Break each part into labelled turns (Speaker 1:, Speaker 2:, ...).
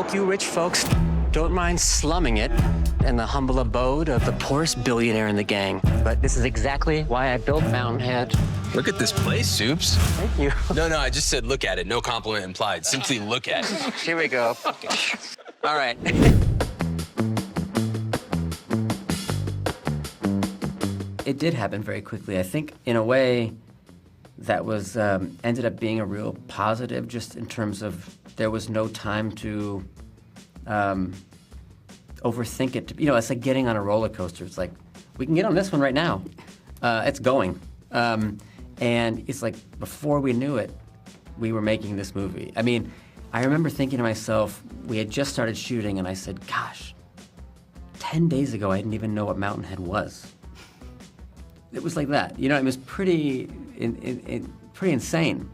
Speaker 1: hope you rich folks don't mind slumming it in the humble abode of the poorest billionaire in the gang. But this is exactly why I built Mountainhead.
Speaker 2: Look at this place, Soups.
Speaker 1: Thank you.
Speaker 2: No, I just said look at it. No compliment implied. Simply look at it.
Speaker 1: Here we go. All right. It did happen very quickly. I think, in a way, that was ended up being a real positive, just in terms of there was no time to overthink it. You know, it's like getting on a roller coaster. It's like, we can get on this one right now. It's going. And it's like, before we knew it, we were making this movie. I mean, I remember thinking to myself, we had just started shooting, and I said, gosh, 10 days ago, I didn't even know what Mountainhead was. It was like that. You know, it was pretty insane.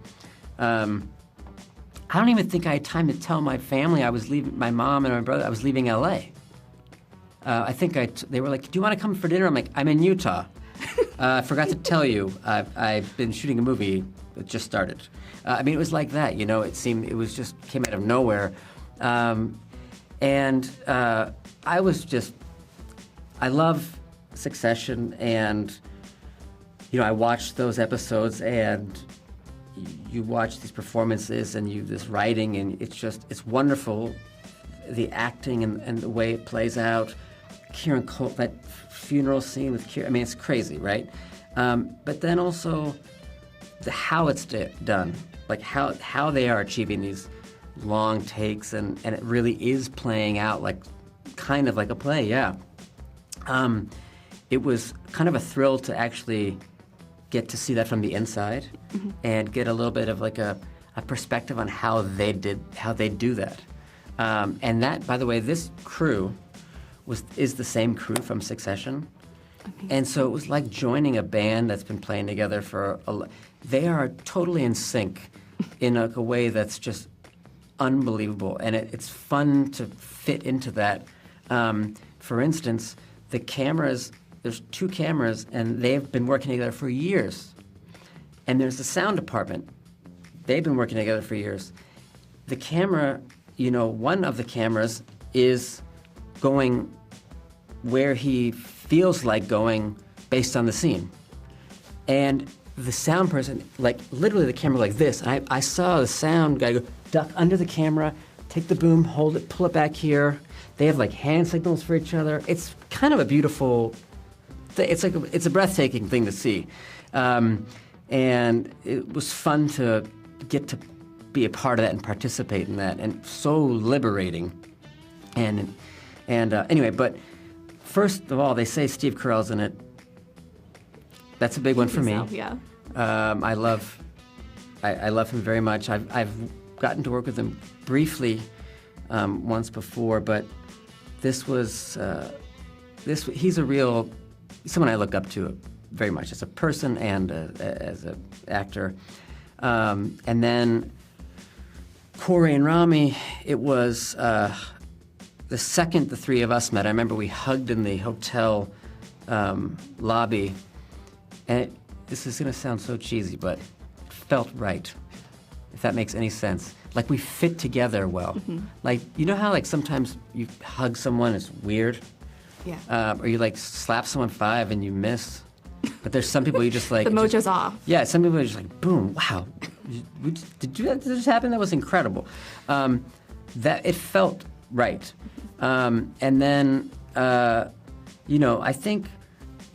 Speaker 1: I don't even think I had time to tell my family I was leaving, my mom and my brother, I was leaving L.A. I think they were like, do you want to come for dinner? I'm like, I'm in Utah. I forgot to tell you, I've been shooting a movie that just started. I mean, it was like that, you know, it was just came out of nowhere. I love Succession, and, you know, I watched those episodes, and you watch these performances and this writing, and it's wonderful, the acting and the way it plays out. Kieran Cole, that funeral scene with Kieran, I mean, it's crazy, right? But then also how it's done, like how they are achieving these long takes, and it really is playing out like kind of like a play, yeah. It was kind of a thrill to actually get to see that from the inside, mm-hmm. and get a little bit of like a perspective on how they do that. And that, by the way, this crew is the same crew from Succession. Okay. And so it was like joining a band that's been playing together for they are totally in sync in a way that's just unbelievable. And it's fun to fit into that. For instance, the cameras, there's 2 cameras, and they've been working together for years. And there's the sound department. They've been working together for years. The camera, you know, one of the cameras is going where he feels like going based on the scene. And the sound person, like literally the camera like this, and I saw the sound guy go duck under the camera, take the boom, hold it, pull it back here. They have like hand signals for each other. It's kind of a beautiful thing. It's a breathtaking thing to see. And it was fun to get to be a part of that and participate in that, and so liberating. And anyway, but first of all, they say Steve Carell's in it. That's a big one for me.
Speaker 3: Yeah.
Speaker 1: I love him very much. I've gotten to work with him briefly once before, but this was he's someone I look up to very much as a person and as an actor. And then Corey and Rami, it was the second the 3 of us met. I remember we hugged in the hotel lobby, and this is going to sound so cheesy, but it felt right, if that makes any sense. Like we fit together well. Mm-hmm. Like, you know how like sometimes you hug someone, it's weird?
Speaker 3: Yeah.
Speaker 1: Or you like slap someone 5 and you miss. But there's some people you just like...
Speaker 3: the mojo's off.
Speaker 1: Yeah, some people are just like, boom, wow. Did that just happen? That was incredible. That it felt right. And then, you know, I think,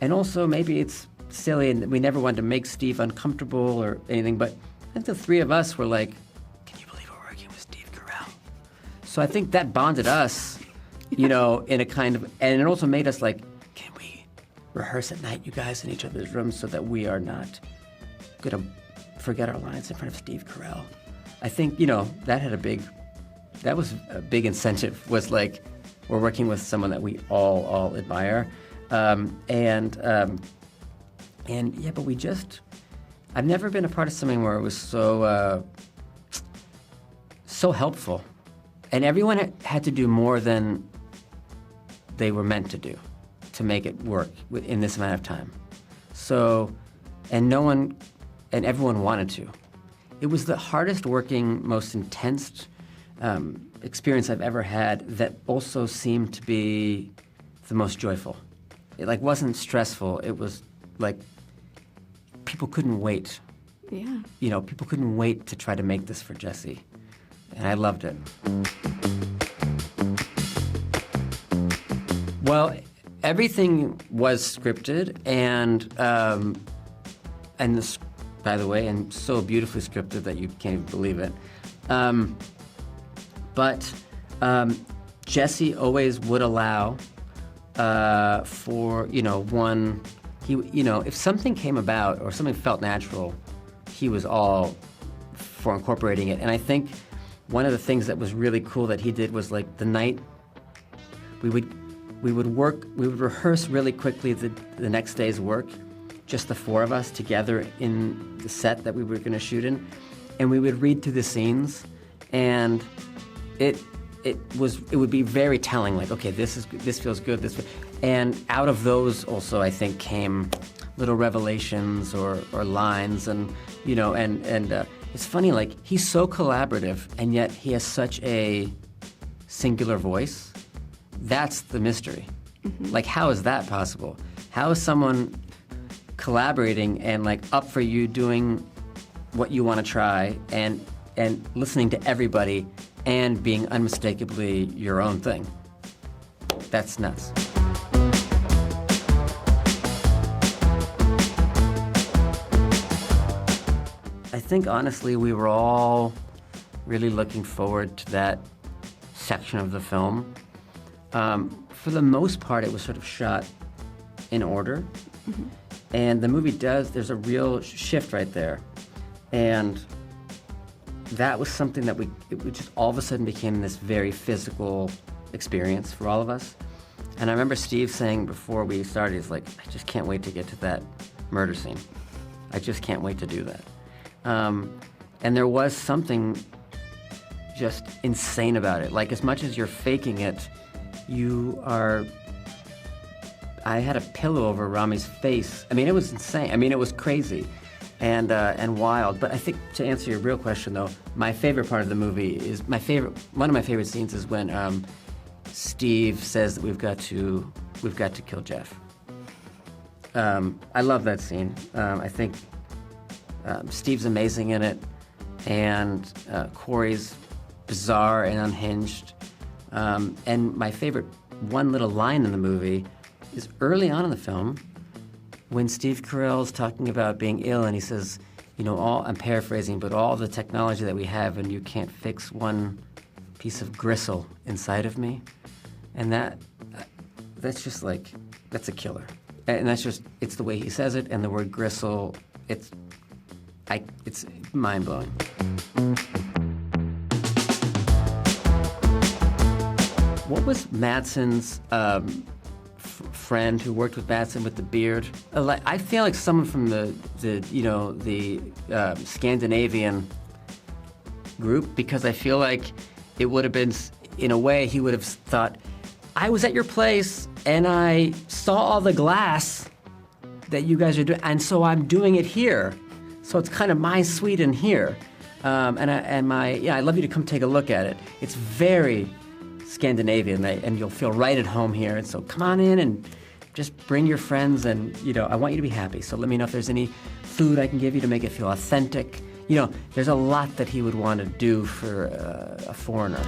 Speaker 1: and also maybe it's silly and we never wanted to make Steve uncomfortable or anything, but I think the 3 of us were like, can you believe we're working with Steve Carell? So I think that bonded us, you know, in a kind of, and it also made us like, can we rehearse at night, you guys, in each other's rooms so that we are not going to forget our lines in front of Steve Carell? I think, you know, that was a big incentive, was like, we're working with someone that we all admire. And yeah, but I've never been a part of something where it was so helpful. And everyone had to do more than they were meant to do to make it work in this amount of time. So, and everyone wanted to. It was the hardest working, most intense experience I've ever had that also seemed to be the most joyful. It like wasn't stressful. It was like people couldn't wait.
Speaker 3: Yeah.
Speaker 1: You know, people couldn't wait to try to make this for Jesse, and I loved it. Well, everything was scripted, and this, by the way, and so beautifully scripted that you can't even believe it. But Jesse always would allow for, if something came about or something felt natural, he was all for incorporating it. And I think one of the things that was really cool that he did was like the night we would rehearse really quickly the next day's work, just the four of us together in the set that we were going to shoot in, and we would read through the scenes, and it would be very telling, like, okay, this feels good, and out of those also I think came little revelations or lines, and it's funny, like, he's so collaborative and yet he has such a singular voice. That's the mystery. Mm-hmm. Like, how is that possible? How is someone collaborating and like up for you doing what you want to try and listening to everybody and being unmistakably your own thing? That's nuts. I think honestly we were all really looking forward to that section of the film. For the most part, it was sort of shot in order. Mm-hmm. And the movie there's a real shift right there. And that was something that it just all of a sudden became this very physical experience for all of us. And I remember Steve saying before we started, he's like, I just can't wait to get to that murder scene. I just can't wait to do that. And there was something just insane about it. Like, as much as you're faking it, I had a pillow over Rami's face. I mean, it was insane. I mean, it was crazy and wild. But I think to answer your real question, though, my favorite part of the movie is one of my favorite scenes is when Steve says that we've got to kill Jeff. I love that scene. I think Steve's amazing in it, and Corey's bizarre and unhinged. And my favorite one little line in the movie is early on in the film when Steve Carell's talking about being ill, and he says, I'm paraphrasing, but all the technology that we have and you can't fix one piece of gristle inside of me. And that's just like, that's a killer. And it's the way he says it, and the word gristle, it's mind-blowing. What was Madsen's friend who worked with Madsen with the beard? I feel like someone from the Scandinavian group, because I feel like it would have been, in a way, he would have thought, I was at your place and I saw all the glass that you guys are doing, and so I'm doing it here. So it's kind of my suite in here. I'd love you to come take a look at it. It's very Scandinavian, and you'll feel right at home here. And so come on in and just bring your friends, and I want you to be happy. So let me know if there's any food I can give you to make it feel authentic. There's a lot that he would want to do for a foreigner.